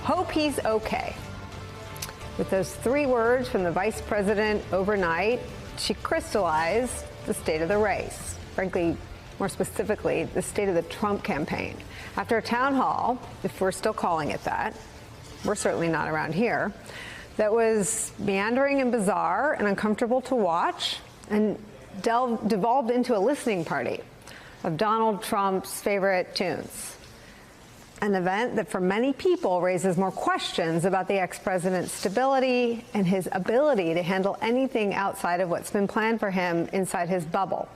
Hope he's okay. With those 3 words from the vice president overnight, she crystallized the state of the race. Frankly, more specifically, the state of the Trump campaign. After a town hall, if we're still calling it that, we're certainly not around here, that was meandering and bizarre and uncomfortable to watch and devolved into a listening party of Donald Trump's favorite tunes. An event that for many people raises more questions about the ex-president's stability and his ability to handle anything outside of what's been planned for him inside his bubble.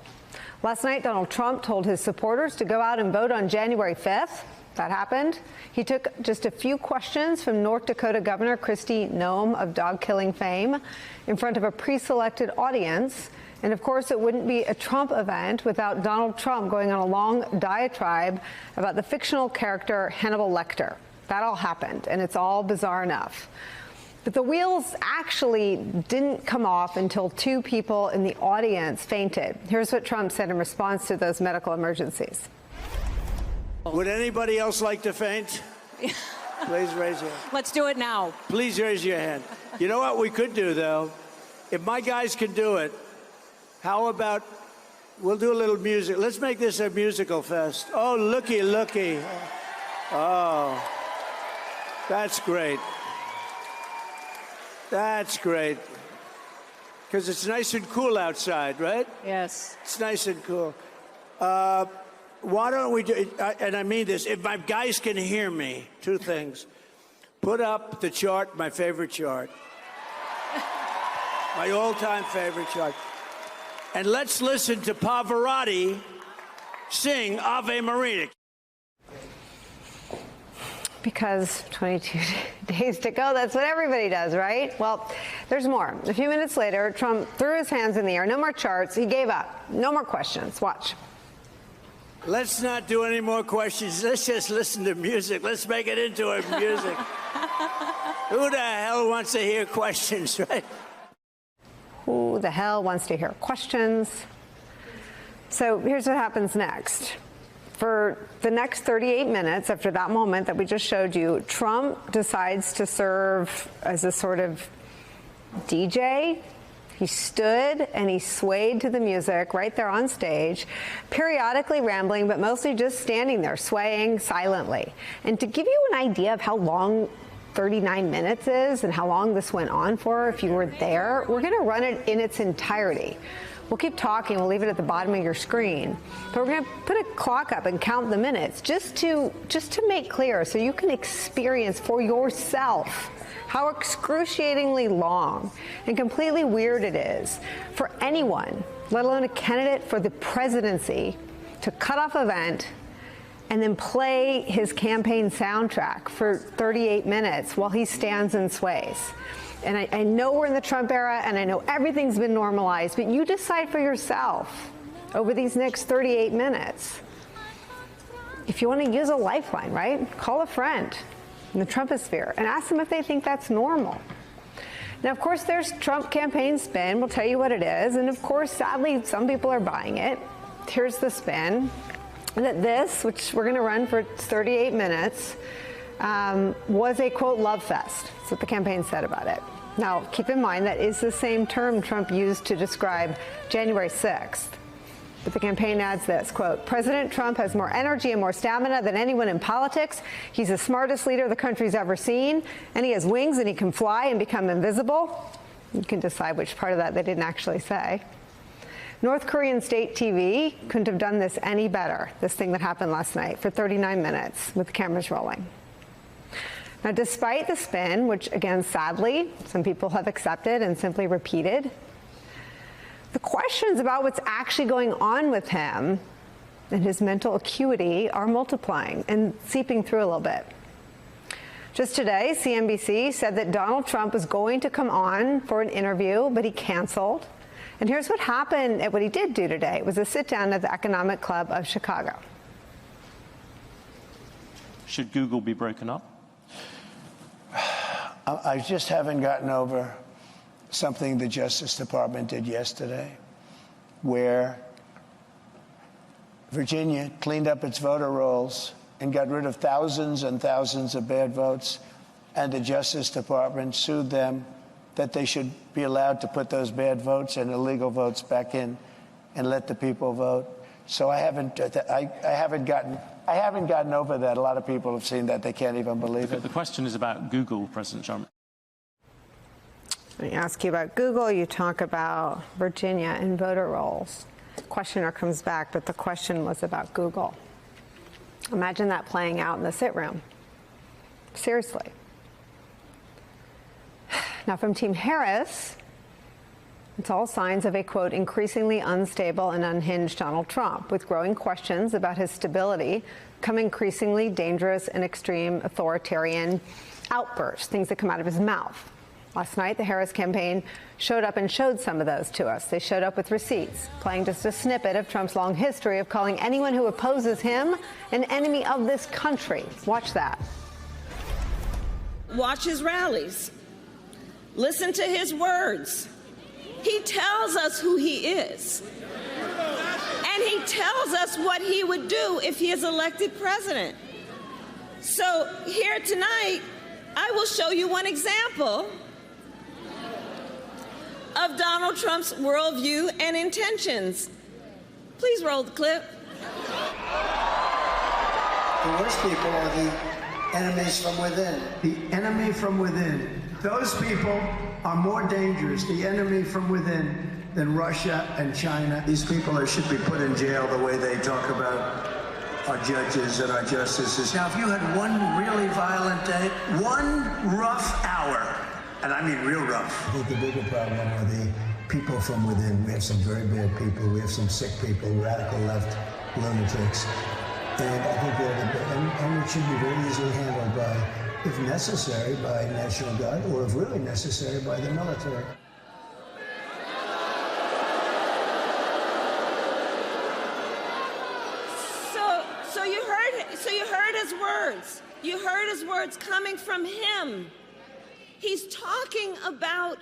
Last night, Donald Trump told his supporters to go out and vote on January 5th. That happened. He took just a few questions from North Dakota Governor Kristi Noem of dog-killing fame in front of a pre-selected audience. And of course, it wouldn't be a Trump event without Donald Trump going on a long diatribe about the fictional character Hannibal Lecter. That all happened, and it's all bizarre enough. But the wheels actually didn't come off until 2 people in the audience fainted. Here's what Trump said in response to those medical emergencies. Would anybody else like to faint? Please raise your hand. Let's do it now. Please raise your hand. You know what we could do, though? If my guys can do it, how about we'll do a little music. Let's make this a musical fest. Oh, looky, looky. Oh, that's great. That's great. Because it's nice and cool outside, right? Yes. It's nice and cool. Why don't we do, and I mean this, if my guys can hear me, 2 things. Put up the chart, my favorite chart. My all-time favorite chart. And let's listen to Pavarotti sing Ave Maria. Because 22 days to go, that's what everybody does, right? Well, there's more. A few minutes later, Trump threw his hands in the air. No more charts. He gave up. No more questions. Watch. Let's not do any more questions. Let's just listen to music. Let's make it into a music. Who the hell wants to hear questions, right? Who the hell wants to hear questions? So here's what happens next. For the next 38 minutes after that moment that we just showed you, Trump decides to serve as a sort of DJ. He stood and he swayed to the music right there on stage, periodically rambling, but mostly just standing there, swaying silently. And to give you an idea of how long 39 minutes is and how long this went on for, if you were there, we're going to run it in its entirety. We'll keep talking. We'll leave it at the bottom of your screen. But we're going to put a clock up and count the minutes just to make clear so you can experience for yourself how excruciatingly long and completely weird it is for anyone, let alone a candidate for the presidency, to cut off an event and then play his campaign soundtrack for 38 minutes while he stands and sways. And I know we're in the Trump era, and I know everything's been normalized, but you decide for yourself over these next 38 minutes. If you want to use a lifeline, right? Call a friend in the Trumposphere and ask them if they think that's normal. Now, of course, there's Trump campaign spin. We'll tell you what it is. And of course, sadly, some people are buying it. Here's the spin. That this, which we're going to run for 38 minutes, was a, quote, love fest. That's what the campaign said about it. Now, keep in mind that is the same term Trump used to describe January 6th. But the campaign adds this, quote, President Trump has more energy and more stamina than anyone in politics. He's the smartest leader the country's ever seen, and he has wings and he can fly and become invisible. You can decide which part of that they didn't actually say. North Korean state TV couldn't have done this any better, this thing that happened last night, for 39 minutes with the cameras rolling. Now, despite the spin, which, again, sadly, some people have accepted and simply repeated, the questions about what's actually going on with him and his mental acuity are multiplying and seeping through a little bit. Just today, CNBC said that Donald Trump was going to come on for an interview, but he canceled. And here's what happened at what he did do today. It was a sit-down at the Economic Club of Chicago. Should Google be broken up? I just haven't gotten over something the Justice Department did yesterday, where Virginia cleaned up its voter rolls and got rid of thousands and thousands of bad votes and the Justice Department sued them that they should be allowed to put those bad votes and illegal votes back in and let the people vote. So I haven't gotten over that. A lot of people have seen that. They can't even believe it. The question is about Google, President Trump. When I ask you about Google, you talk about Virginia and voter rolls. The questioner comes back, but the question was about Google. Imagine that playing out in the sit room. Seriously. Now, from Team Harris, it's all signs of a, quote, increasingly unstable and unhinged Donald Trump, with growing questions about his stability come increasingly dangerous and extreme authoritarian outbursts, things that come out of his mouth. Last night, the Harris campaign showed up and showed some of those to us. They showed up with receipts, playing just a snippet of Trump's long history of calling anyone who opposes him an enemy of this country. Watch that. Watch his rallies. Listen to his words. He tells us who he is. And he tells us what he would do if he is elected president. So here tonight, I will show you one example of Donald Trump's worldview and intentions. Please roll the clip. The worst people are the enemies from within. The enemy from within. Those people are more dangerous, the enemy from within, than Russia and China. These people should be put in jail the way they talk about our judges and our justices. Now, if you had one really violent day, one rough hour, and I mean real rough. I think the bigger problem are the people from within. We have some very bad people. We have some sick people, radical left lunatics. And I think and it should be very easily handled by, if necessary, by National Guard, or if really necessary, by the military. So you heard his words. You heard his words coming from him. He's talking about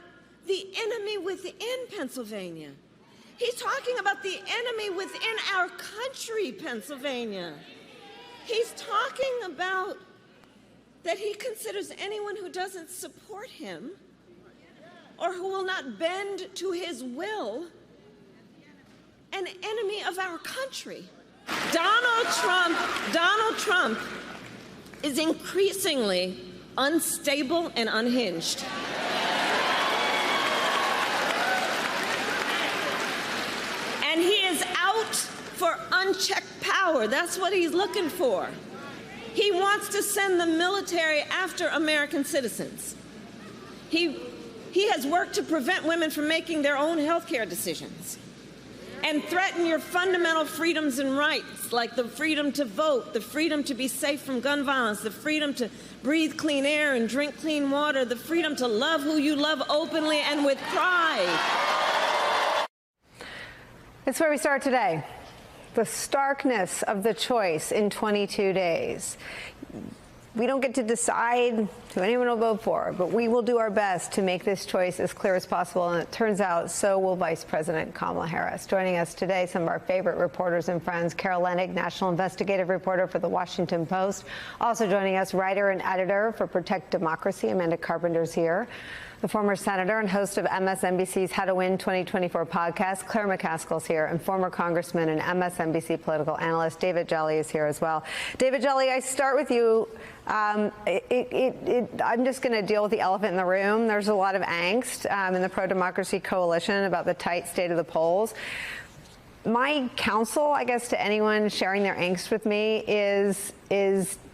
the enemy within Pennsylvania. He's talking about the enemy within our country, Pennsylvania. He's talking about that he considers anyone who doesn't support him or who will not bend to his will an enemy of our country. Donald Trump is increasingly unstable and unhinged. And he is out for unchecked power. That's what he's looking for. He wants to send the military after American citizens. He has worked to prevent women from making their own health care decisions and threaten your fundamental freedoms and rights, like the freedom to vote, the freedom to be safe from gun violence, the freedom to breathe clean air and drink clean water, the freedom to love who you love openly and with pride. It's where we start today. The starkness of the choice in 22 days. We don't get to decide who anyone will vote for, but we will do our best to make this choice as clear as possible. And it turns out so will Vice President Kamala Harris. Joining us today, some of our favorite reporters and friends, Carol Leonnig, national investigative reporter for The Washington Post. Also joining us, writer and editor for Protect Democracy, Amanda Carpenter's here. The former senator and host of MSNBC's How to Win 2024 podcast, Claire McCaskill's here, and former congressman and MSNBC political analyst David Jolly is here as well. David Jolly, I start with you. I'm just going to deal with the elephant in the room. There's a lot of angst in the pro-democracy coalition about the tight state of the polls. My counsel, I guess, to anyone sharing their angst with me is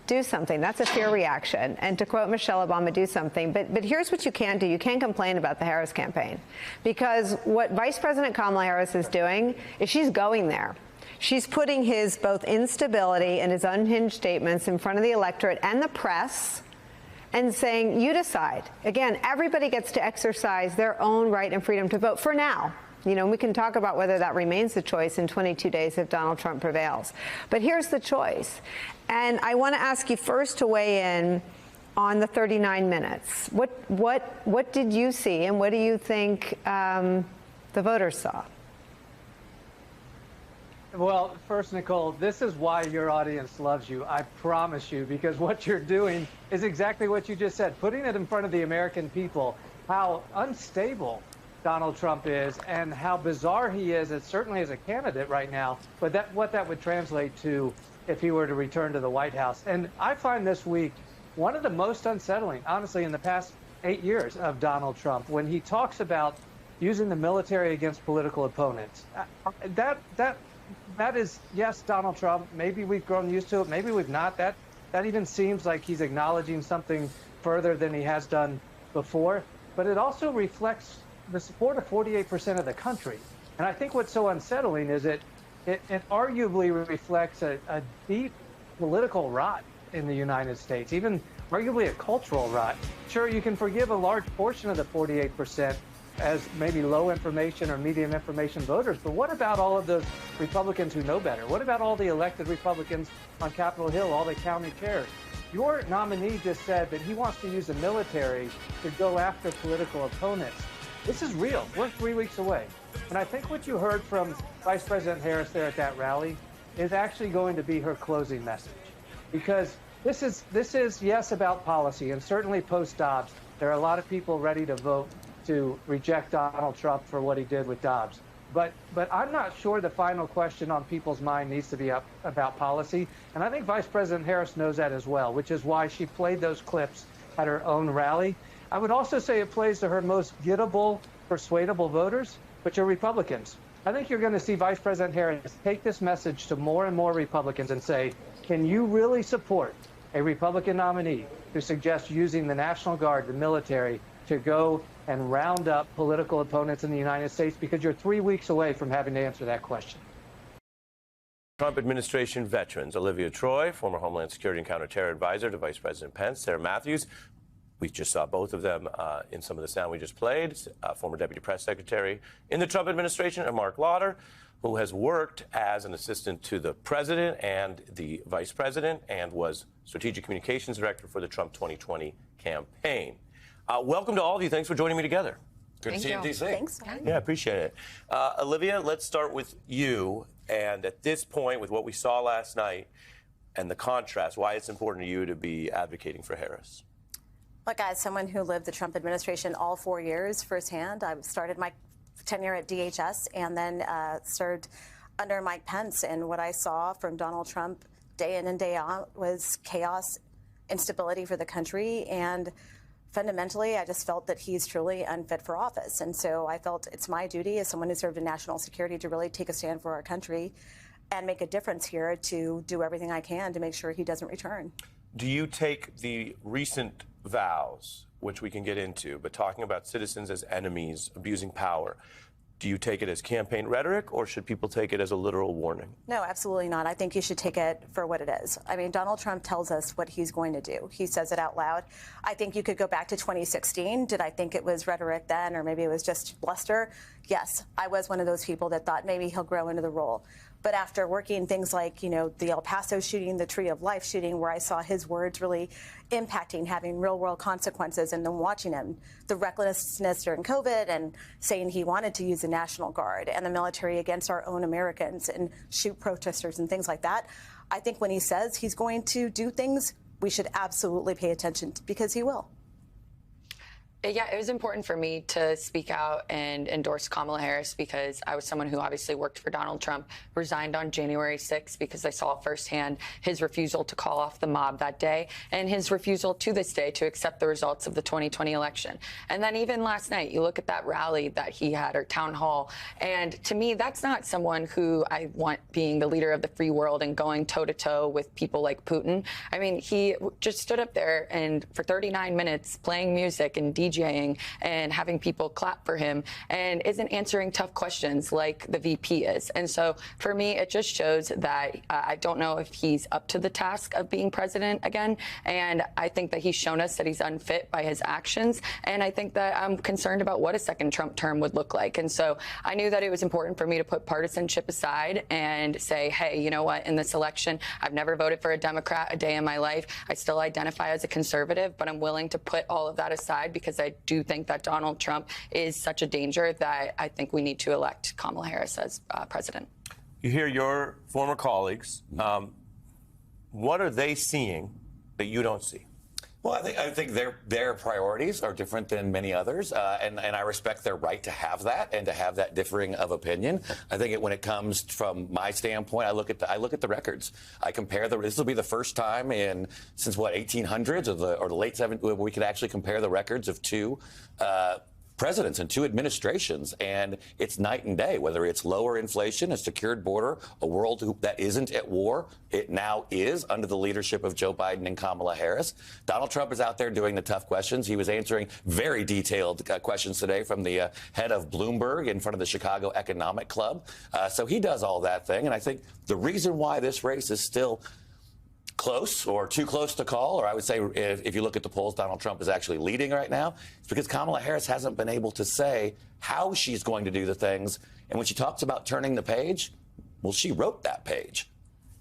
do something. That's a fear reaction. And to quote Michelle Obama, do something. But here's what you can do. You can't complain about the Harris campaign, because what Vice President Kamala Harris is doing is she's going there. She's putting his both instability and his unhinged statements in front of the electorate and the press and saying, you decide. Again, everybody gets to exercise their own right and freedom to vote for now. You know, we can talk about whether that remains the choice in 22 days if Donald Trump prevails. But here's the choice. And I want to ask you first to weigh in on the 39 minutes. What did you see, and what do you think the voters saw? Well, first, Nicole, this is why your audience loves you. I promise you, because what you're doing is exactly what you just said, putting it in front of the American people, how unstable Donald Trump is and how bizarre he is, certainly as a candidate right now, but what that would translate to if he were to return to the White House. And I find this week one of the most unsettling, honestly, in the past 8 years of Donald Trump, when he talks about using the military against political opponents. That is, yes, Donald Trump. Maybe we've grown used to it. Maybe we've not. That even seems like he's acknowledging something further than he has done before. But it also reflects the support of 48% of the country. And I think what's so unsettling is it arguably reflects a deep political rot in the United States, even arguably a cultural rot. Sure, you can forgive a large portion of the 48% as maybe low information or medium information voters, but what about all of those Republicans who know better? What about all the elected Republicans on Capitol Hill, all the county chairs? Your nominee just said that he wants to use the military to go after political opponents. This is real. We're 3 weeks away. And I think what you heard from Vice President Harris there at that rally is actually going to be her closing message. Because this is yes, about policy, and certainly post-Dobbs, there are a lot of people ready to vote to reject Donald Trump for what he did with Dobbs. But I'm not sure the final question on people's mind needs to be about policy. And I think Vice President Harris knows that as well, which is why she played those clips at her own rally. I would also say it plays to her most gettable, persuadable voters, which are Republicans. I think you're going to see Vice President Harris take this message to more and more Republicans and say, can you really support a Republican nominee who suggests using the National Guard, the military, to go and round up political opponents in the United States? Because you're 3 weeks away from having to answer that question. Trump administration veterans, Olivia Troy, former Homeland Security and Counterterror Advisor to Vice President Pence, Sarah Matthews. We just saw both of them in some of the sound we just played, former Deputy Press Secretary in the Trump administration, and Mark Lauder, who has worked as an assistant to the president and the vice president and was Strategic Communications Director for the Trump 2020 campaign. Welcome to all of you. Thanks for joining me together. Good to see you in D.C. Thanks. Yeah, I appreciate it. Olivia, let's start with you. And at this point, with what we saw last night and the contrast, why it's important to you to be advocating for Harris. Look, as someone who lived the Trump administration all 4 years firsthand, I started my tenure at DHS and then served under Mike Pence. And what I saw from Donald Trump day in and day out was chaos, instability for the country. And fundamentally, I just felt that he's truly unfit for office. And so I felt it's my duty as someone who served in national security to really take a stand for our country and make a difference here, to do everything I can to make sure he doesn't return. Do you take the recent vows, which we can get into, but talking about citizens as enemies, abusing power, do you take it as campaign rhetoric, or should people take it as a literal warning? No, absolutely not. I think you should take it for what it is. I mean, Donald Trump tells us what he's going to do. He says it out loud. I think you could go back to 2016. Did I think it was rhetoric then, or maybe it was just bluster? Yes, I was one of those people that thought maybe he'll grow into the role. But after working things like, you know, the El Paso shooting, the Tree of Life shooting, where I saw his words really impacting, having real world consequences, and then watching him, the recklessness during COVID and saying he wanted to use the National Guard and the military against our own Americans and shoot protesters and things like that. I think when he says he's going to do things, we should absolutely pay attention, because he will. Yeah, it was important for me to speak out and endorse Kamala Harris, because I was someone who obviously worked for Donald Trump, resigned on January 6th because I saw firsthand his refusal to call off the mob that day and his refusal to this day to accept the results of the 2020 election. And then even last night, you look at that rally that he had, or town hall, and to me, that's not someone who I want being the leader of the free world and going toe-to-toe with people like Putin. I mean, he just stood up there and for 39 minutes playing music and DJing and having people clap for him, and isn't answering tough questions like the VP is. And so for me, it just shows that I don't know if he's up to the task of being president again. And I think that he's shown us that he's unfit by his actions. And I think that I'm concerned about what a second Trump term would look like. And so I knew that it was important for me to put partisanship aside and say, hey, you know what, in this election, I've never voted for a Democrat a day in my life. I still identify as a conservative, but I'm willing to put all of that aside, because I do think that Donald Trump is such a danger that I think we need to elect Kamala Harris as president. You hear your former colleagues. What are they seeing that you don't see? Well, I think their priorities are different than many others, and I respect their right to have that and to have that differing of opinion. I think when it comes from my standpoint, I look at the records. I compare this will be the first time since 1800s or the late 70s where we could actually compare the records of two presidents and two administrations, and it's night and day. Whether it's lower inflation, a secured border, a world that isn't at war, it now is under the leadership of Joe Biden and Kamala Harris. Donald Trump is out there doing the tough questions. He was answering very detailed questions today from the head of Bloomberg in front of the Chicago Economic Club. So he does all that thing, and I think the reason why this race is still close or too close to call, or I would say if you look at the polls, Donald Trump is actually leading right now. It's because Kamala Harris hasn't been able to say how she's going to do the things. And when she talks about turning the page, well, she wrote that page.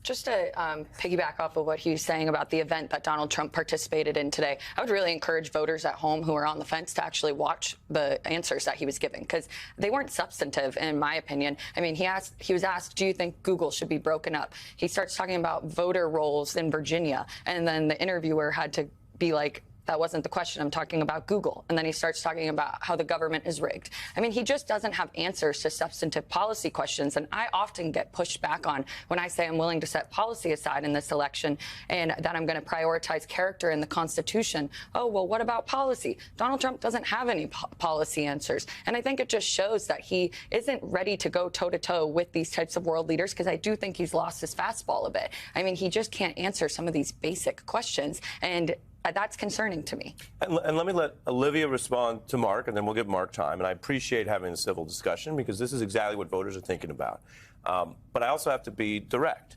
Just to piggyback off of what he was saying about the event that Donald Trump participated in today, I would really encourage voters at home who are on the fence to actually watch the answers that he was giving, because they weren't substantive, in my opinion. I mean, he was asked, do you think Google should be broken up? He starts talking about voter rolls in Virginia, and then the interviewer had to be like, that wasn't the question. I'm talking about Google. And then he starts talking about how the government is rigged. I mean, he just doesn't have answers to substantive policy questions. And I often get pushed back on when I say I'm willing to set policy aside in this election and that I'm going to prioritize character in the Constitution. Oh, well, what about policy? Donald Trump doesn't have any policy answers. And I think it just shows that he isn't ready to go toe-to-toe with these types of world leaders, because I do think he's lost his fastball a bit. I mean, he just can't answer some of these basic questions. And that's concerning to me. And let me let Olivia respond to Mark, and then we'll give Mark time. And I appreciate having a civil discussion, because this is exactly what voters are thinking about. But I also have to be direct.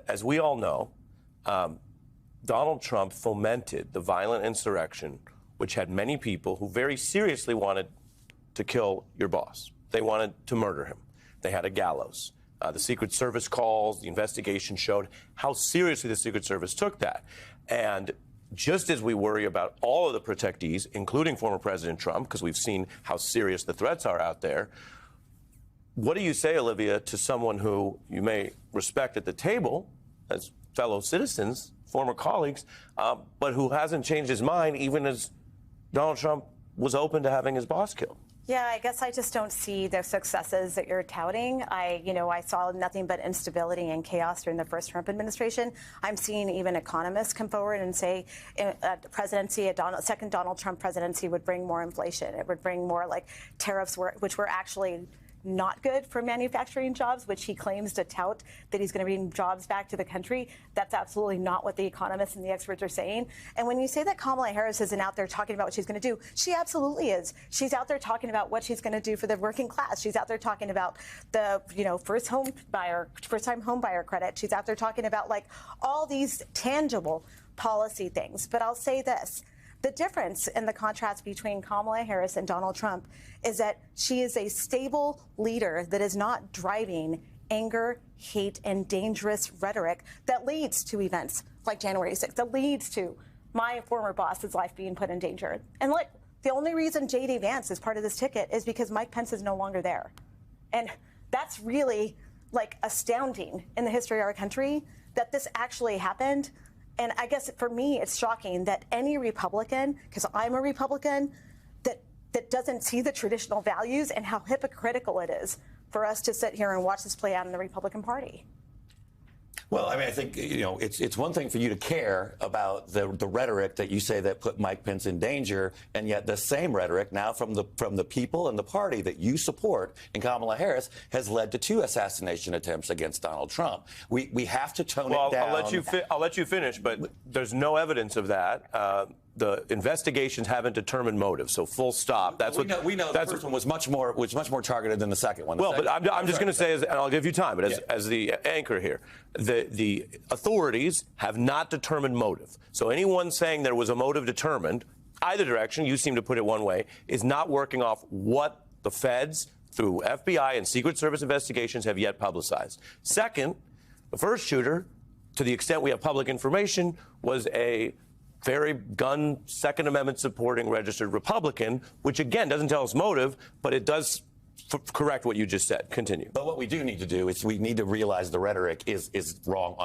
As we all know, Donald Trump fomented the violent insurrection, which had many people who very seriously wanted to kill your boss. They wanted to murder him. They had a gallows. The Secret Service calls, the investigation showed how seriously the Secret Service took that. And just as we worry about all of the protectees, including former President Trump, because we've seen how serious the threats are out there, what do you say, Olivia, to someone who you may respect at the table as fellow citizens, former colleagues, but who hasn't changed his mind even as Donald Trump was open to having his boss killed? Yeah, I guess I just don't see the successes that you're touting. I saw nothing but instability and chaos during the first Trump administration. I'm seeing even economists come forward and say a second Donald Trump presidency would bring more inflation. It would bring more like tariffs, which were actually not good for manufacturing jobs, which he claims to tout that he's going to bring jobs back to the country. That's absolutely not what the economists and the experts are saying. And when you say that Kamala Harris isn't out there talking about what she's going to do, she absolutely is. She's out there talking about what she's going to do for the working class. She's out there talking about the, first-time home buyer credit. She's out there talking about like all these tangible policy things. But I'll say this. The difference in the contrast between Kamala Harris and Donald Trump is that she is a stable leader that is not driving anger, hate, and dangerous rhetoric that leads to events like January 6th, that leads to my former boss's life being put in danger. And look, the only reason J.D. Vance is part of this ticket is because Mike Pence is no longer there. And that's really like astounding in the history of our country that this actually happened. And I guess for me, it's shocking that any Republican, because I'm a Republican, that doesn't see the traditional values and how hypocritical it is for us to sit here and watch this play out in the Republican Party. Well, I mean, I think, it's one thing for you to care about the rhetoric that you say that put Mike Pence in danger, and yet the same rhetoric now from the people and the party that you support in Kamala Harris has led to 2 assassination attempts against Donald Trump. We have to tone it down. I'll let you finish, but there's no evidence of that. The investigations haven't determined motive, so full stop. We know the first one was much more targeted than the second one. Well, but I'm just going to say, and I'll give you time, but as the anchor here, the authorities have not determined motive. So anyone saying there was a motive determined, either direction, you seem to put it one way, is not working off what the feds, through FBI and Secret Service investigations, have yet publicized. Second, the first shooter, to the extent we have public information, was a very gun Second Amendment supporting registered Republican, which again doesn't tell us motive, but it does correct what you just said. Continue. But what we do need to do is we need to realize the rhetoric is wrong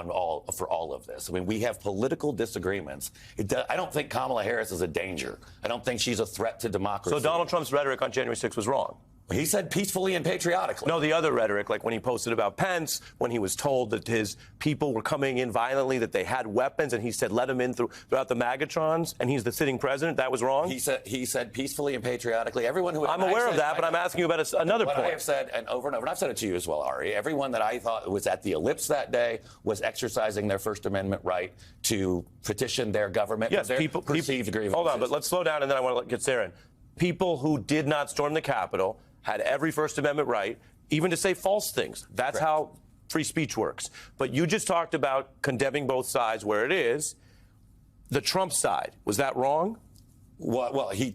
for all of this. I mean, we have political disagreements. I don't think Kamala Harris is a danger. I don't think she's a threat to democracy. So Donald Trump's rhetoric on January 6th was wrong. He said peacefully and patriotically. No, the other rhetoric, like when he posted about Pence, when he was told that his people were coming in violently, that they had weapons, and he said let them in throughout the Magatrons, and he's the sitting president. That was wrong. He said peacefully and patriotically. Everyone who I'm aware of that, but I'm asking you about another point. What I have said, and over, and I've said it to you as well, Ari. Everyone that I thought was at the ellipse that day was exercising their First Amendment right to petition their government. Yes, their perceived grievances. Hold on, but let's slow down, and then I want to get Sarah in. People who did not storm the Capitol had every First Amendment right, even to say false things. That's how free speech works. But you just talked about condemning both sides where it is. The Trump side, was that wrong? Well, he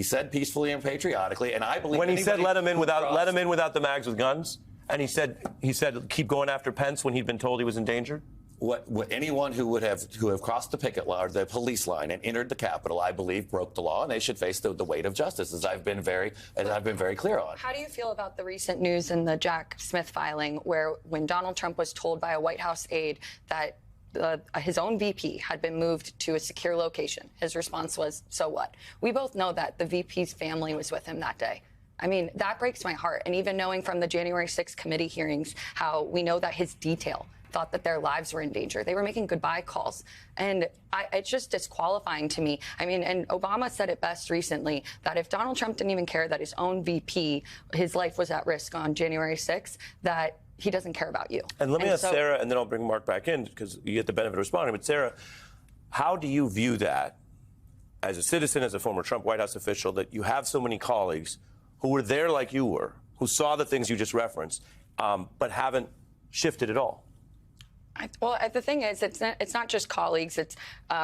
said peacefully and patriotically, and I believe when he said let him in without the mags with guns, and he said keep going after Pence when he'd been told he was endangered. What anyone who have crossed the picket line or the police line and entered the Capitol, I believe, broke the law, and they should face the weight of justice, as I've been very clear on. How do you feel about the recent news in the Jack Smith filing, where when Donald Trump was told by a White House aide that his own VP had been moved to a secure location, his response was, "So what?" We both know that the VP's family was with him that day. I mean, that breaks my heart. And even knowing from the January 6th committee hearings how we know that his detail thought that their lives were in danger. They were making goodbye calls. And it's just disqualifying to me. I mean, and Obama said it best recently, that if Donald Trump didn't even care that his own VP, his life was at risk on January 6th, that he doesn't care about you. And let me ask Sarah, and then I'll bring Mark back in, because you get the benefit of responding. But Sarah, how do you view that as a citizen, as a former Trump White House official, that you have so many colleagues who were there like you were, who saw the things you just referenced, but haven't shifted at all? Well, the thing is, it's not just colleagues, it's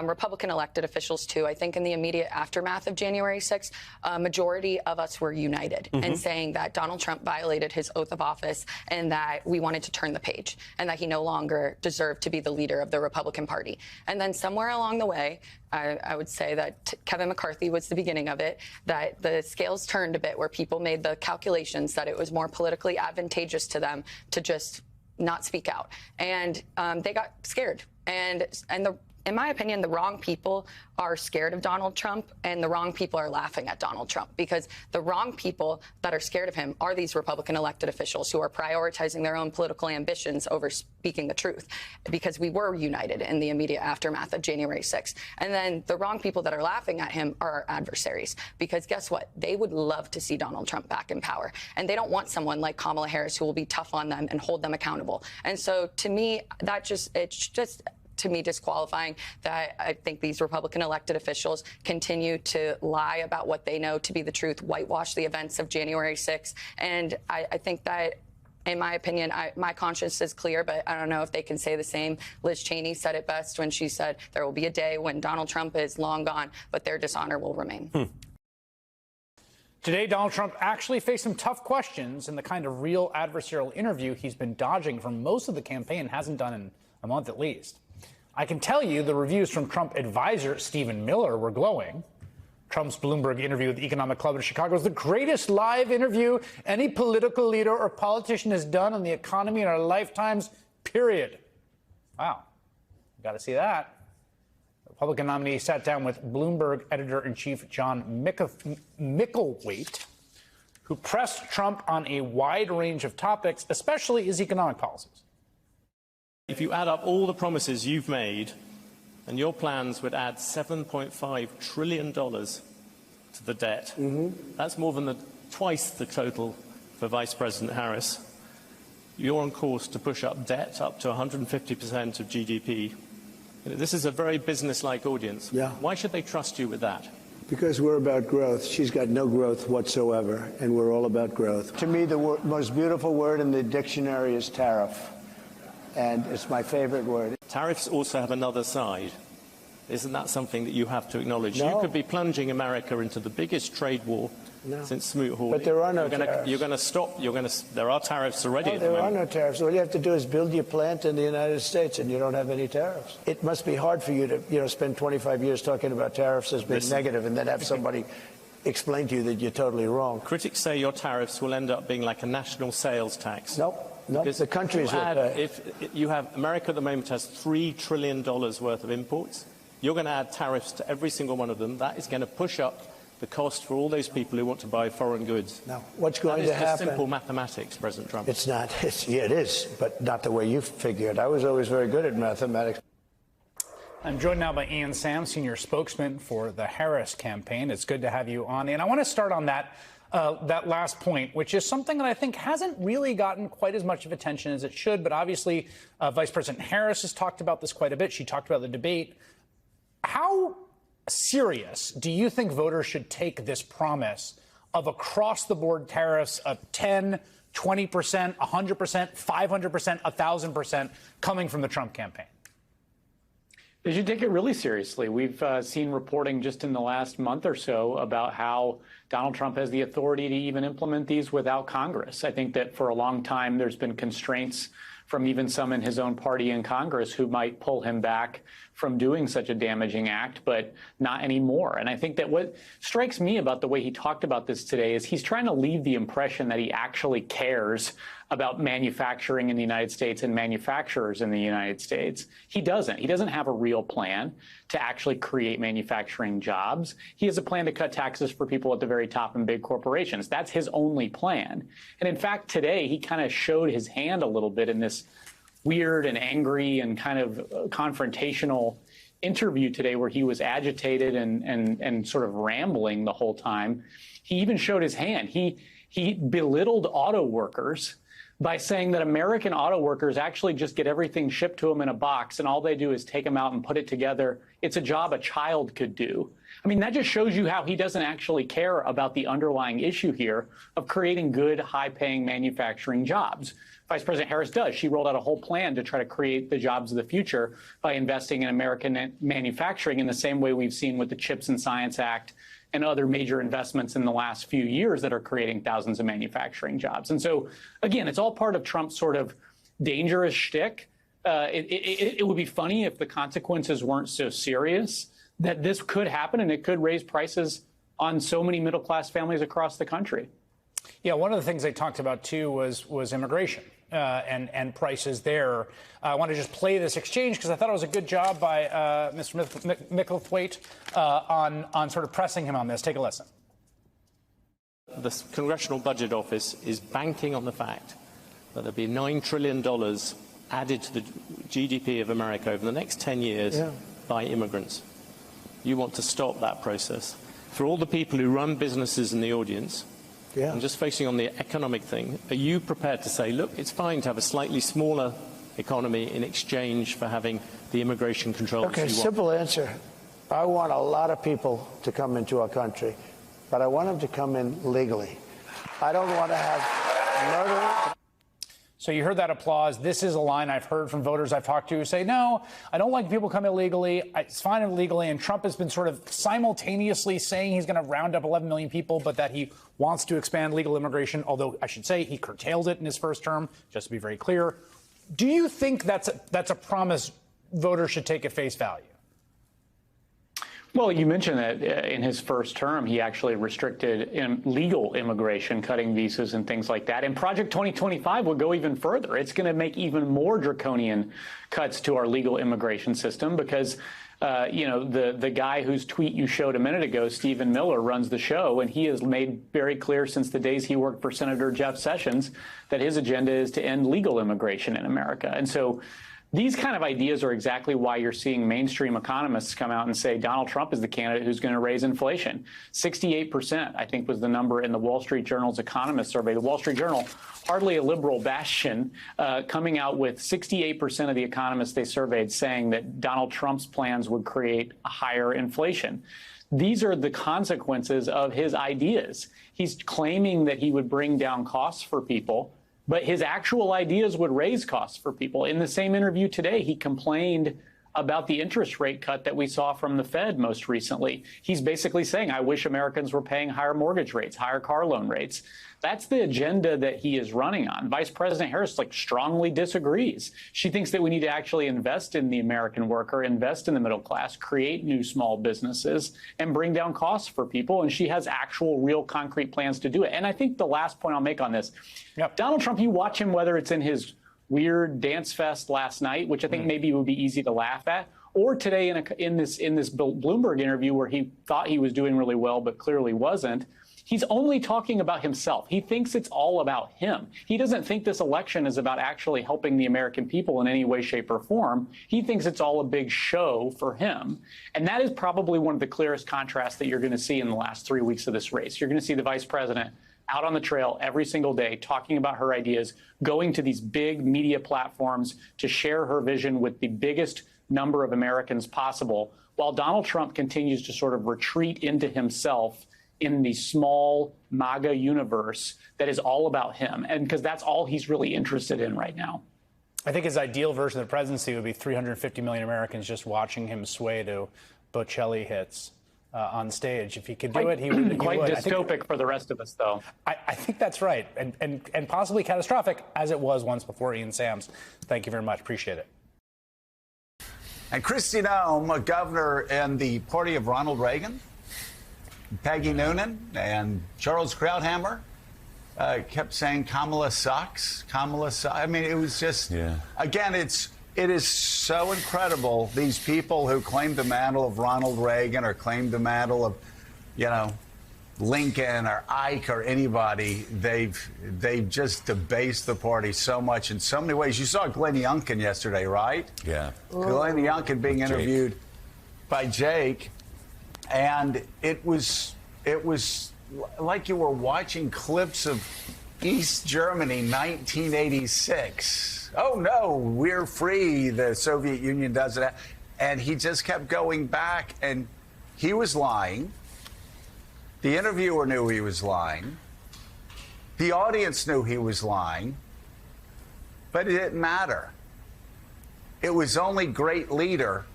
Republican elected officials, too. I think in the immediate aftermath of January 6th, a majority of us were united in saying that Donald Trump violated his oath of office and that we wanted to turn the page and that he no longer deserved to be the leader of the Republican Party. And then somewhere along the way, I would say that Kevin McCarthy was the beginning of it, that the scales turned a bit where people made the calculations that it was more politically advantageous to them to just not speak out. And they got scared. And in my opinion, the wrong people are scared of Donald Trump, and the wrong people are laughing at Donald Trump, because the wrong people that are scared of him are these Republican elected officials who are prioritizing their own political ambitions over speaking the truth, because we were united in the immediate aftermath of January 6th. And then the wrong people that are laughing at him are our adversaries, because guess what? They would love to see Donald Trump back in power, and they don't want someone like Kamala Harris who will be tough on them and hold them accountable. And so to me, it's just to me disqualifying that I think these Republican elected officials continue to lie about what they know to be the truth, whitewash the events of January 6th. And I think that, in my opinion, my conscience is clear, but I don't know if they can say the same. Liz Cheney said it best when she said there will be a day when Donald Trump is long gone, but their dishonor will remain. Today, Donald Trump actually faced some tough questions in the kind of real adversarial interview he's been dodging for most of the campaign, hasn't done in a month at least. I can tell you the reviews from Trump advisor Stephen Miller were glowing. Trump's Bloomberg interview with the Economic Club in Chicago is the greatest live interview any political leader or politician has done on the economy in our lifetimes, period. Wow. Got to see that. The Republican nominee sat down with Bloomberg editor-in-chief John Micklethwait, who pressed Trump on a wide range of topics, especially his economic policies. If you add up all the promises you've made, and your plans would add $7.5 trillion to the debt. That's more than twice the total for Vice President Harris. You're on course to push up debt up to 150% of GDP. This is a very business-like audience. Yeah. Why should they trust you with that? Because we're about growth. She's got no growth whatsoever, and we're all about growth. To me, the most beautiful word in the dictionary is tariff. And it's my favorite word. Tariffs also have another side. Isn't that something that you have to acknowledge? No. You could be plunging America into the biggest trade war since Smoot-Hawley. But there are no tariffs. You're going to stop. There are tariffs already. No, there are no tariffs. All you have to do is build your plant in the United States, and you don't have any tariffs. It must be hard for you to, spend 25 years talking about tariffs as being negative, and then have somebody explain to you that you're totally wrong. Critics say your tariffs will end up being like a national sales tax. Nope. The countries will pay. If you have America at the moment has $3 trillion worth of imports, you're going to add tariffs to every single one of them. That is going to push up the cost for all those people who want to buy foreign goods. Now, what's going to happen? That is simple mathematics, President Trump. It's not. Yeah, it is, but not the way you figure it. I was always very good at mathematics. I'm joined now by Ian Sam, senior spokesman for the Harris campaign. It's good to have you on. And I want to start on that last point, which is something that I think hasn't really gotten quite as much of attention as it should. But obviously, Vice President Harris has talked about this quite a bit. She talked about the debate. How serious do you think voters should take this promise of across-the-board tariffs of 10, 20%, 100%, 500%, 1,000% coming from the Trump campaign? They should take it really seriously. We've seen reporting just in the last month or so about how Donald Trump has the authority to even implement these without Congress. I think that for a long time there's been constraints from even some in his own party in Congress who might pull him back from doing such a damaging act, but not anymore. And I think that what strikes me about the way he talked about this today is he's trying to leave the impression that he actually cares about manufacturing in the United States and manufacturers in the United States. He doesn't. He doesn't have a real plan to actually create manufacturing jobs. He has a plan to cut taxes for people at the very top and big corporations. That's his only plan. And in fact, today, he kind of showed his hand a little bit in this weird and angry and kind of confrontational interview today where he was agitated and sort of rambling the whole time. He even showed his hand. He belittled auto workers by saying that American auto workers actually just get everything shipped to them in a box and all they do is take them out and put it together. It's a job a child could do. I mean, that just shows you how he doesn't actually care about the underlying issue here of creating good, high-paying manufacturing jobs. Vice President Harris does. She rolled out a whole plan to try to create the jobs of the future by investing in American manufacturing in the same way we've seen with the CHIPS and Science Act and other major investments in the last few years that are creating thousands of manufacturing jobs. And so, again, it's all part of Trump's sort of dangerous shtick. It would be funny if the consequences weren't so serious that this could happen and it could raise prices on so many middle-class families across the country. Yeah, one of the things they talked about, too, was immigration and prices there. I want to just play this exchange because I thought it was a good job by Mr. Micklethwaite on sort of pressing him on this. Take a listen. The Congressional Budget Office is banking on the fact that there'll be $9 trillion added to the GDP of America over the next 10 years by immigrants. You want to stop that process. For all the people who run businesses in the audience, and just focusing on the economic thing, are you prepared to say, look, it's fine to have a slightly smaller economy in exchange for having the immigration controls you Okay, want? simple answer. I want a lot of people to come into our country, but I want them to come in legally. I don't want to have murder. So you heard that applause. This is a line I've heard from voters I've talked to who say, no, I don't like people come illegally. It's fine illegally. And Trump has been sort of simultaneously saying he's going to round up 11 million people, but that he wants to expand legal immigration, although I should say he curtailed it in his first term, just to be very clear. Do you think that's a promise voters should take at face value? Well, you mentioned that in his first term, he actually restricted legal immigration, cutting visas and things like that. And Project 2025 would go even further. It's going to make even more draconian cuts to our legal immigration system because, the guy whose tweet you showed a minute ago, Stephen Miller, runs the show, and he has made very clear since the days he worked for Senator Jeff Sessions that his agenda is to end legal immigration in America. And so these kind of ideas are exactly why you're seeing mainstream economists come out and say Donald Trump is the candidate who's going to raise inflation. 68%, I think, was the number in the Wall Street Journal's economist survey. The Wall Street Journal, hardly a liberal bastion, coming out with 68% of the economists they surveyed saying that Donald Trump's plans would create a higher inflation. These are the consequences of his ideas. He's claiming that he would bring down costs for people, but his actual ideas would raise costs for people. In the same interview today, he complained about the interest rate cut that we saw from the Fed most recently. He's basically saying, I wish Americans were paying higher mortgage rates, higher car loan rates. That's the agenda that he is running on. Vice President Harris strongly disagrees. She thinks that we need to actually invest in the American worker, invest in the middle class, create new small businesses, and bring down costs for people. And she has actual, real, concrete plans to do it. And I think the last point I'll make on this, Donald Trump, you watch him, whether it's in his weird dance fest last night, which I think maybe would be easy to laugh at, or today in this Bloomberg interview where he thought he was doing really well but clearly wasn't. He's only talking about himself. He thinks it's all about him. He doesn't think this election is about actually helping the American people in any way, shape, or form. He thinks it's all a big show for him. And that is probably one of the clearest contrasts that you're going to see in the last 3 weeks of this race. You're going to see the vice president out on the trail every single day talking about her ideas, going to these big media platforms to share her vision with the biggest number of Americans possible, while Donald Trump continues to sort of retreat into himself in the small MAGA universe that is all about him. And because that's all he's really interested in right now. I think his ideal version of the presidency would be 350 million Americans just watching him sway to Bocelli hits on stage. If he could do it, he would. Quite dystopic for the rest of us, though. I think that's right, and possibly catastrophic, as it was once before Ian Sams. Thank you very much. Appreciate it. And Kristi Noem, a governor in the party of Ronald Reagan, Peggy Noonan, and Charles Krauthammer kept saying Kamala sucks. Kamala sucks. I mean, it was just, again, it is so incredible. These people who claim the mantle of Ronald Reagan or claim the mantle of, Lincoln or Ike or anybody, they've just debased the party so much in so many ways. You saw Glenn Youngkin yesterday, right? Yeah. Glenn Youngkin being interviewed by Jake, and it was like you were watching clips of East Germany 1986. Oh no, we're free. The Soviet Union doesn't. And he just kept going back, and he was lying. The interviewer knew he was lying. The audience knew he was lying. But it didn't matter. It was only great leader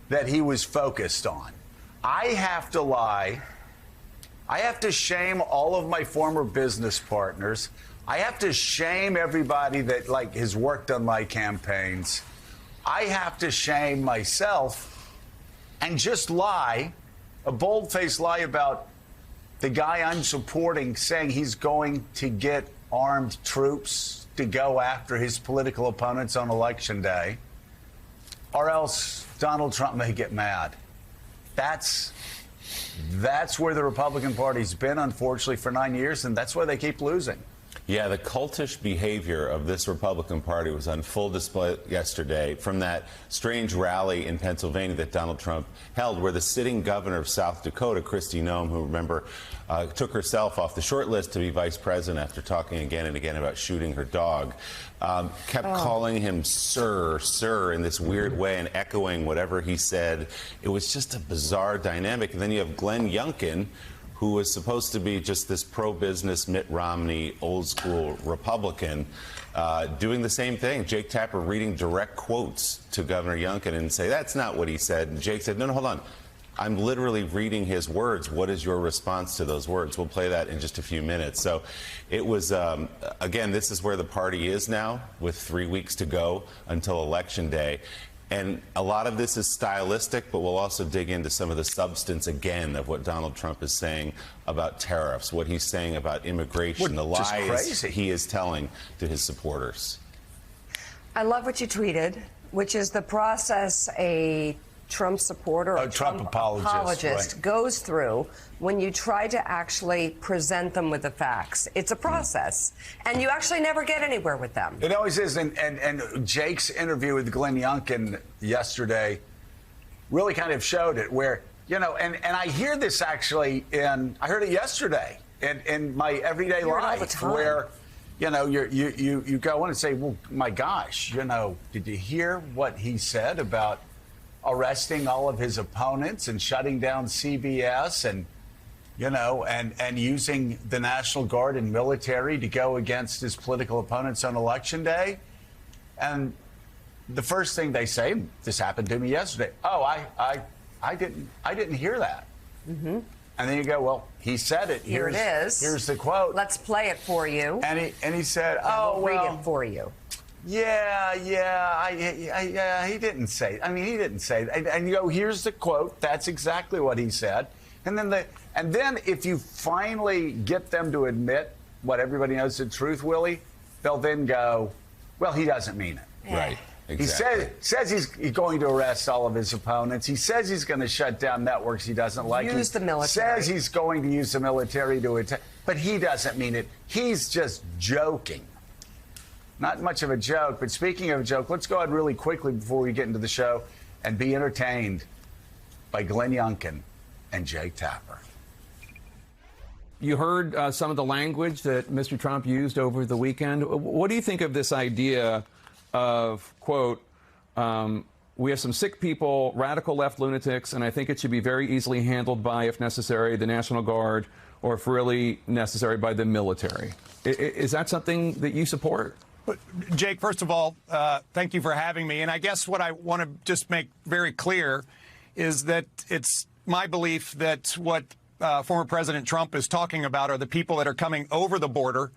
that he was focused on. I have to lie. I have to shame all of my former business partners. I have to shame everybody that has worked on my campaigns. I have to shame myself and just lie, a bold-faced lie about the guy I'm supporting, saying he's going to get armed troops to go after his political opponents on Election Day, or else Donald Trump may get mad. That's where the Republican Party's been, unfortunately, for 9 years, and that's why they keep losing. Yeah, the cultish behavior of this Republican Party was on full display yesterday from that strange rally in Pennsylvania that Donald Trump held, where the sitting governor of South Dakota, Kristi Noem, who, remember, took herself off the short list to be vice president after talking again and again about shooting her dog, kept calling him sir, sir, in this weird way and echoing whatever he said. It was just a bizarre dynamic. And then you have Glenn Youngkin, who was supposed to be just this pro-business Mitt Romney, old-school Republican, doing the same thing. Jake Tapper reading direct quotes to Governor Youngkin and say, that's not what he said. And Jake said, no, hold on. I'm literally reading his words. What is your response to those words? We'll play that in just a few minutes. So it was, again, this is where the party is now with 3 weeks to go until Election Day. And a lot of this is stylistic, but we'll also dig into some of the substance again of what Donald Trump is saying about tariffs, what he's saying about immigration, the lies he is telling to his supporters. I love what you tweeted, which is the process a Trump supporter or Trump apologist goes through when you try to actually present them with the facts. It's a process, and you actually never get anywhere with them. It always is, and Jake's interview with Glenn Youngkin yesterday really kind of showed it, where, and I hear this actually I heard it yesterday in my everyday life, where, you go in and say, well, my gosh, did you hear what he said about arresting all of his opponents and shutting down CBS and using the National Guard and military to go against his political opponents on Election Day? And the first thing they say, this happened to me yesterday. Oh, I didn't hear that. Mm-hmm. And then you go, well, he said it. Here it is. Here's the quote. Let's play it for you. And he said, we'll read it for you. Yeah, he didn't say. I mean, he didn't say. And you go, here's the quote. That's exactly what he said. And then if you finally get them to admit what everybody knows the truth, Willie, they'll then go, well, he doesn't mean it. Right. Exactly. He says he's going to arrest all of his opponents. He says he's going to shut down networks he doesn't like. Use the military. Says he's going to use the military to attack. But he doesn't mean it. He's just joking. Not much of a joke. But speaking of a joke, let's go ahead really quickly before we get into the show and be entertained by Glenn Youngkin and Jake Tapper. You heard some of the language that Mr. Trump used over the weekend. What do you think of this idea of, quote, we have some sick people, radical left lunatics, and I think it should be very easily handled by, if necessary, the National Guard, or if really necessary, by the military. Is that something that you support? Jake, first of all, thank you for having me. And I guess what I want to just make very clear is that it's my belief that what former President Trump is talking about are the people that are coming over the border,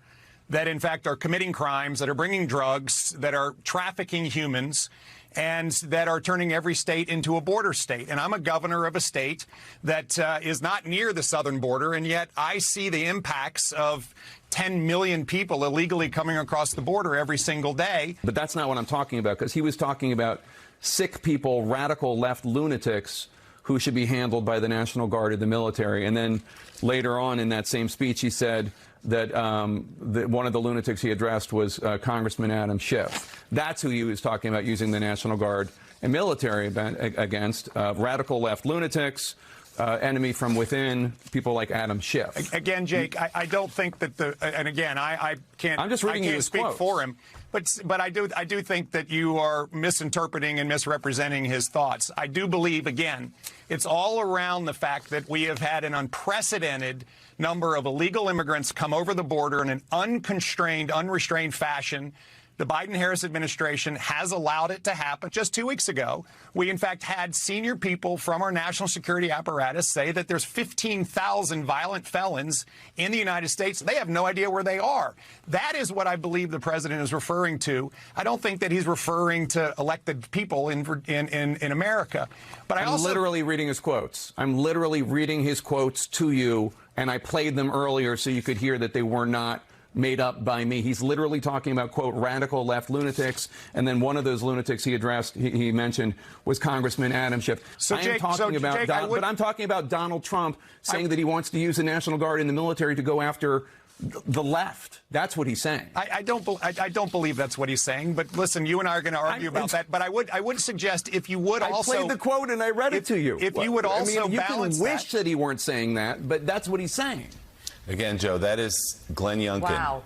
that in fact are committing crimes, that are bringing drugs, that are trafficking humans, and that are turning every state into a border state. And I'm a governor of a state that is not near the southern border, and yet I see the impacts of 10 million people illegally coming across the border every single day. But that's not what I'm talking about, because he was talking about sick people, radical left lunatics who should be handled by the National Guard or the military. And then later on in that same speech, he said that one of the lunatics he addressed was Congressman Adam Schiff. That's who he was talking about using the National Guard and military against, radical left lunatics, enemy from within, people like Adam Schiff. Again, Jake, I don't think that and again, I can't. I'm just reading you his speak quotes. For him, but I do think that you are misinterpreting and misrepresenting his thoughts. I do believe, again, it's all around the fact that we have had an unprecedented number of illegal immigrants come over the border in an unconstrained, unrestrained fashion. The Biden-Harris administration has allowed it to happen. Just 2 weeks ago, we, in fact, had senior people from our national security apparatus say that there's 15,000 violent felons in the United States. They have no idea where they are. That is what I believe the president is referring to. I don't think that he's referring to elected people in America. But I'm literally reading his quotes. I'm literally reading his quotes to you, and I played them earlier so you could hear that they were not made up by me. He's literally talking about, quote, radical left lunatics, and then one of those lunatics he addressed, he mentioned, was Congressman Adam Schiff. But I'm talking about Donald Trump saying that he wants to use the National Guard and the military to go after the left. That's what he's saying. I don't believe that's what he's saying. But listen, you and I are going to argue about that. But I would suggest if you would also. I played the quote and I read it to you. If you would also balance you can wish that he weren't saying that, but that's what he's saying. Again, Joe, that is Glenn Youngkin, wow.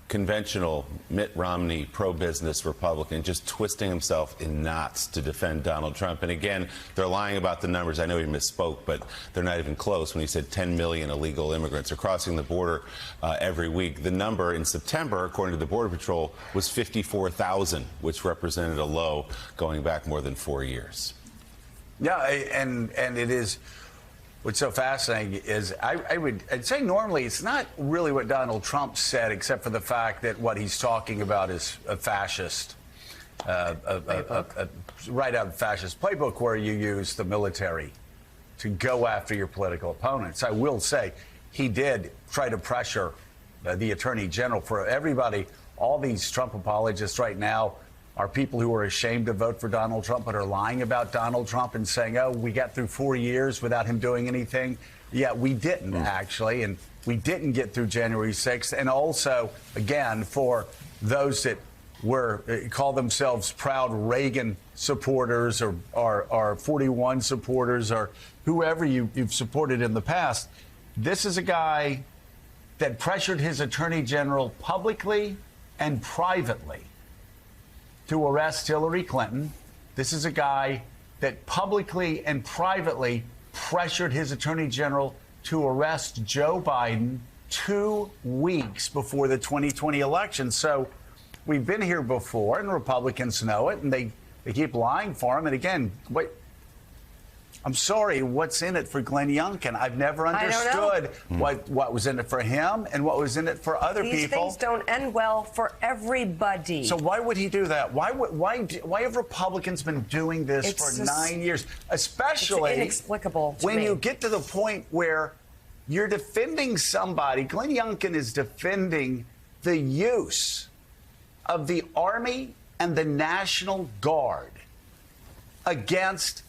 Conventional Mitt Romney, pro-business Republican, just twisting himself in knots to defend Donald Trump. And again, they're lying about the numbers. I know he misspoke, but they're not even close when he said 10 million illegal immigrants are crossing the border every week. The number in September, according to the Border Patrol, was 54,000, which represented a low going back more than 4 years. Yeah, and it is. What's so fascinating is I'd say normally it's not really what Donald Trump said, except for the fact that what he's talking about is a fascist, right out of fascist playbook where you use the military to go after your political opponents. I will say he did try to pressure the Attorney General. For everybody, all these Trump apologists right now are people who are ashamed to vote for Donald Trump but are lying about Donald Trump and saying, oh, we got through 4 years without him doing anything. Yeah, we didn't, actually, and we didn't get through January 6th. And also, again, for those that call themselves proud Reagan supporters or 41 supporters or whoever you've supported in the past, this is a guy that pressured his Attorney General publicly and privately to arrest Hillary Clinton. This is a guy that publicly and privately pressured his Attorney General to arrest Joe Biden 2 weeks before the 2020 election. So we've been here before, and Republicans know it, and They keep lying for him. And again, I'm sorry, what's in it for Glenn Youngkin? I've never understood what was in it for him and what was in it for other These people. things don't end well for everybody. So why would he do that? Why have Republicans been doing this for 9 years? Especially it's inexplicable to when me. you get to the point where you're defending somebody. Glenn Youngkin is defending the use of the Army and the National Guard against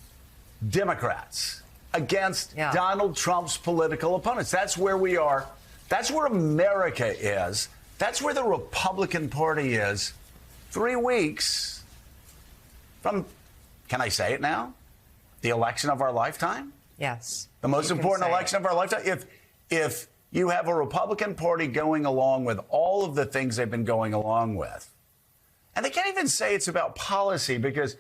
Democrats, against Donald Trump's political opponents. That's where we are. That's where America is. That's where the Republican Party is 3 weeks from, can I say it now? The election of our lifetime? Yes. The most important election of our lifetime? If you have a Republican Party going along with all of the things they've been going along with, and they can't even say it's about policy because,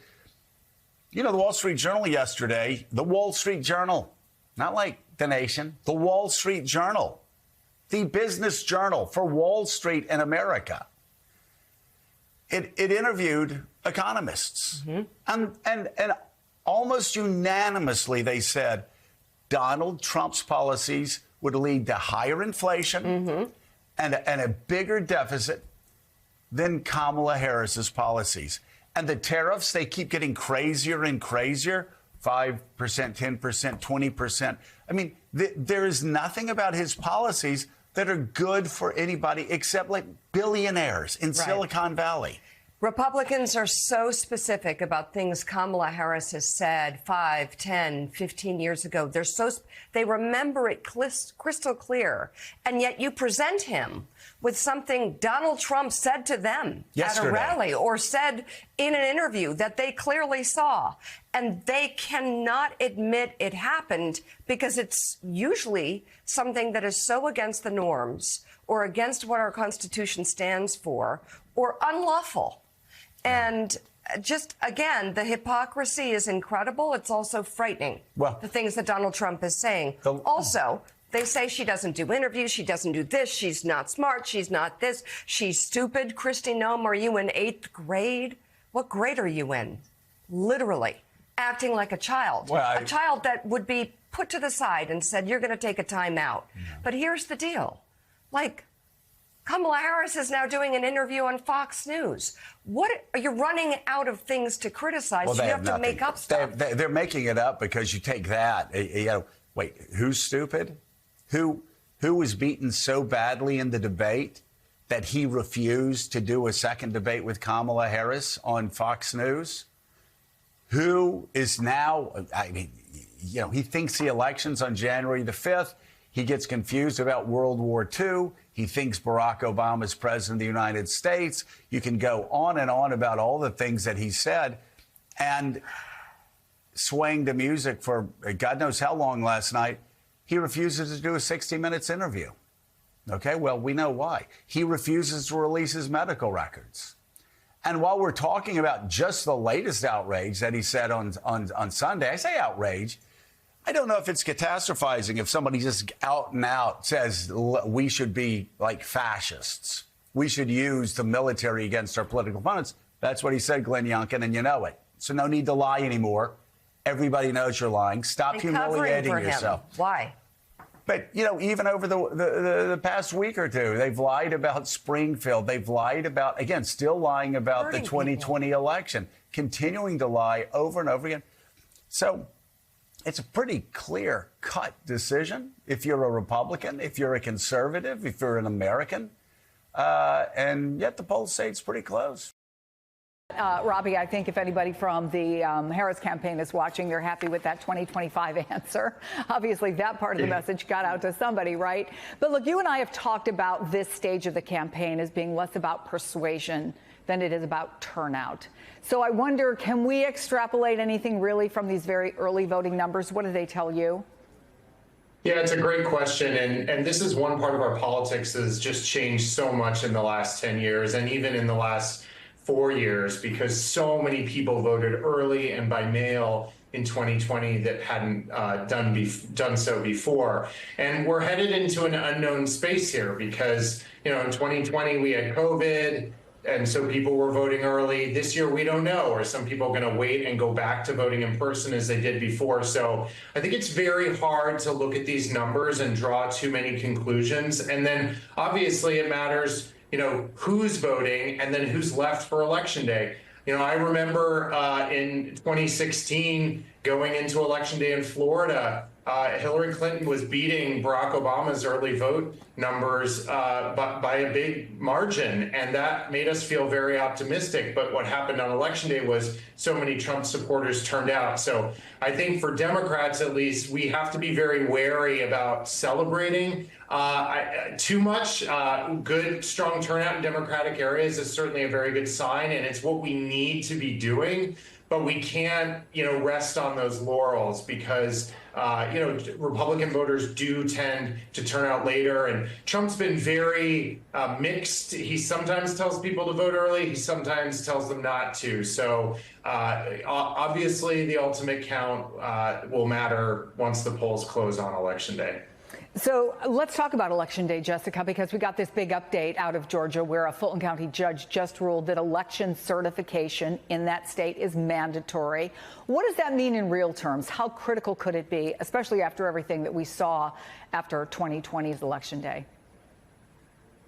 you know, the Wall Street Journal yesterday, the Wall Street Journal, not like The Nation, the Wall Street Journal, the business journal for Wall Street in America. It interviewed economists. And almost unanimously they said Donald Trump's policies would lead to higher inflation and a bigger deficit than Kamala Harris's policies. And the tariffs, they keep getting crazier and crazier, 5%, 10%, 20%. I mean, there is nothing about his policies that are good for anybody except like billionaires in Silicon Valley. Republicans are so specific about things Kamala Harris has said 5, 10, 15 years ago. They remember it crystal clear. And yet you present him with something Donald Trump said to them yesterday at a rally or said in an interview that they clearly saw. And they cannot admit it happened because it's usually something that is so against the norms or against what our Constitution stands for or unlawful. And just, again, the hypocrisy is incredible. It's also frightening, the things that Donald Trump is saying. Also, they say she doesn't do interviews. She doesn't do this. She's not smart. She's not this. She's stupid. Kristi Noem, are you in 8th grade? What grade are you in? Literally. Acting like a child. A child that would be put to the side and said, you're going to take a time out. But here's the deal. Like, Kamala Harris is now doing an interview on Fox News. What are you running out of things to criticize? Well, you have to make up stuff. They're making it up because you take that. You know, wait, who's stupid? Who was beaten so badly in the debate that he refused to do a second debate with Kamala Harris on Fox News? Who is now, I mean, you know, he thinks the election's on January the 5th. He gets confused about World War II. He thinks Barack Obama is president of the United States. You can go on and on about all the things that he said. And swaying to music for God knows how long last night, he refuses to do a 60 Minutes interview. Okay, well, we know why. He refuses to release his medical records. And while we're talking about just the latest outrage that he said on Sunday, I say outrage, I don't know if it's catastrophizing if somebody just out and out says we should be like fascists. We should use the military against our political opponents. That's what he said, Glenn Youngkin, and you know it. So no need to lie anymore. Everybody knows you're lying. Stop humiliating yourself. Why? But, you know, even over the past week or two, they've lied about Springfield. They've lied about, again, still lying about the 2020 election, continuing to lie over and over again. So it's a pretty clear-cut decision if you're a Republican, if you're a conservative, if you're an American. And yet the polls say it's pretty close. Robbie, I think if anybody from the Harris campaign is watching, they're happy with that 2025 answer. Obviously, that part of the message got out to somebody, right? But look, you and I have talked about this stage of the campaign as being less about persuasion than it is about turnout. So I wonder, can we extrapolate anything really from these very early voting numbers? What do they tell you? Yeah, it's a great question. And this is one part of our politics that has just changed so much in the last 10 years and even in the last 4 years, because so many people voted early and by mail in 2020 that hadn't done so before. And we're headed into an unknown space here because, you know, in 2020 we had COVID. And so people were voting early. This year, we don't know. Are some people going to wait and go back to voting in person as they did before? So I think it's very hard to look at these numbers and draw too many conclusions. And then obviously it matters, who's voting and then who's left for Election Day. I remember in 2016 going into Election Day in Florida, Hillary Clinton was beating Barack Obama's early vote numbers by a big margin, and that made us feel very optimistic. But what happened on Election Day was so many Trump supporters turned out. So I think for Democrats, at least, we have to be very wary about celebrating too much. Good, strong turnout in Democratic areas is certainly a very good sign, and it's what we need to be doing. But we can't, rest on those laurels because, Republican voters do tend to turn out later. And Trump's been very mixed. He sometimes tells people to vote early. He sometimes tells them not to. So obviously, the ultimate count will matter once the polls close on Election Day. So let's talk about Election Day, Jessica, because we got this big update out of Georgia where a Fulton County judge just ruled that election certification in that state is mandatory. What does that mean in real terms? How critical could it be, especially after everything that we saw after 2020's Election Day?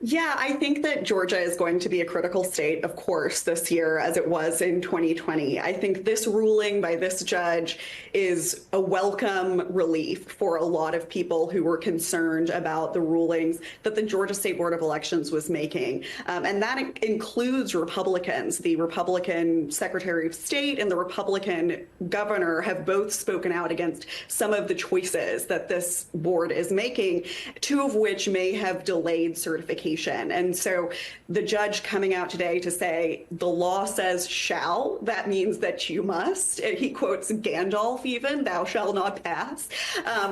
Yeah, I think that Georgia is going to be a critical state, of course, this year, as it was in 2020. I think this ruling by this judge is a welcome relief for a lot of people who were concerned about the rulings that the Georgia State Board of Elections was making. And that includes Republicans. The Republican Secretary of State and the Republican governor have both spoken out against some of the choices that this board is making, two of which may have delayed certification. And so the judge coming out today to say the law says shall, that means that you must. And he quotes Gandalf even, thou shalt not pass,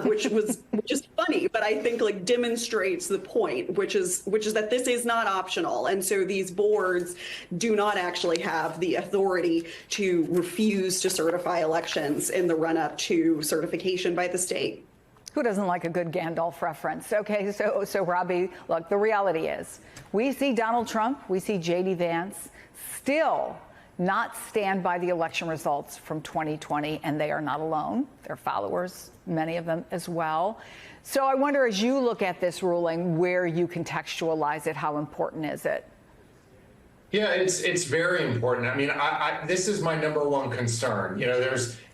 which is funny, but I think demonstrates the point, which is that this is not optional. And so these boards do not actually have the authority to refuse to certify elections in the run up to certification by the state. Who doesn't like a good Gandalf reference? Okay, so Robbie, look, the reality is we see Donald Trump, we see J.D. Vance still not stand by the election results from 2020, and they are not alone. Their followers, many of them as well. So I wonder, as you look at this ruling, where you contextualize it, how important is it? Yeah, it's very important. I mean, this is my number one concern.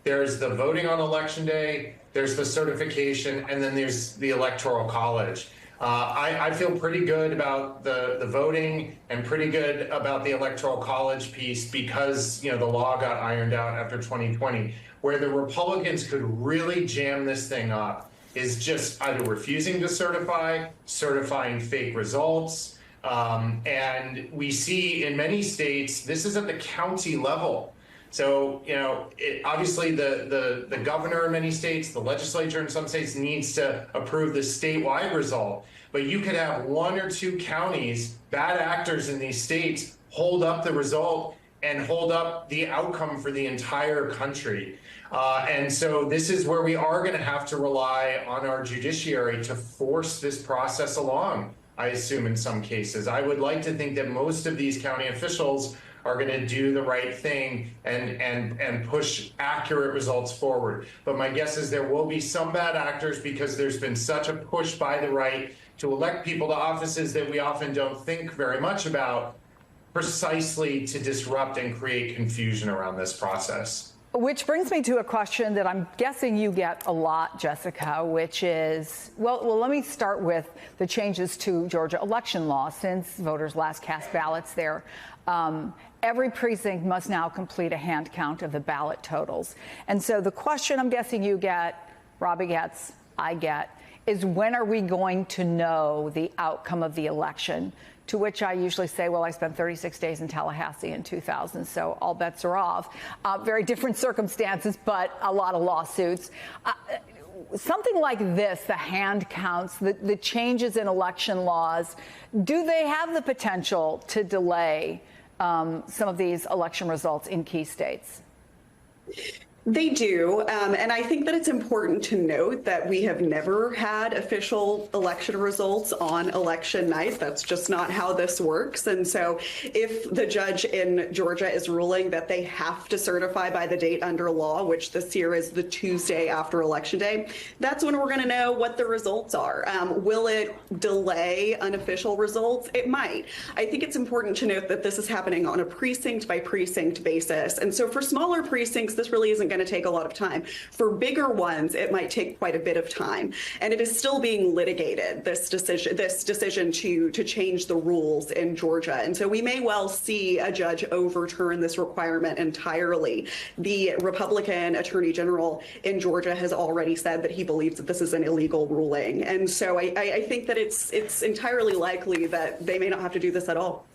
There's the voting on Election Day, there's the certification, and then there's the Electoral College. I feel pretty good about the voting and pretty good about the Electoral College piece because, the law got ironed out after 2020. Where the Republicans could really jam this thing up is just either refusing to certify, certifying fake results. And we see in many states, this is at the county level. So, obviously the governor in many states, the legislature in some states needs to approve the statewide result. But you could have one or two counties, bad actors in these states, hold up the result and hold up the outcome for the entire country. And so this is where we are going to have to rely on our judiciary to force this process along, I assume, in some cases. I would like to think that most of these county officials are going to do the right thing and push accurate results forward. But my guess is there will be some bad actors because there's been such a push by the right to elect people to offices that we often don't think very much about, precisely to disrupt and create confusion around this process. Which brings me to a question that I'm guessing you get a lot, Jessica, which is, well, let me start with the changes to Georgia election law. Since voters last cast ballots there, every precinct must now complete a hand count of the ballot totals. And so the question I'm guessing you get, Robbie gets, I get, is when are we going to know the outcome of the election? To which I usually say, well, I spent 36 days in Tallahassee in 2000, so all bets are off. Very different circumstances, but a lot of lawsuits. Something like this, the hand counts, the changes in election laws, do they have the potential to delay some of these election results in key states? They do. And I think that it's important to note that we have never had official election results on election night. That's just not how this works. And so if the judge in Georgia is ruling that they have to certify by the date under law, which this year is the Tuesday after Election Day, that's when we're going to know what the results are. Will it delay unofficial results? It might. I think it's important to note that this is happening on a precinct by precinct basis. And so for smaller precincts, this really isn't going to take a lot of time. For bigger ones, it might take quite a bit of time. And it is still being litigated, this decision to change the rules in Georgia. And so we may well see a judge overturn this requirement entirely. The Republican Attorney General in Georgia has already said that he believes that this is an illegal ruling. And so I think that it's entirely likely that they may not have to do this at all.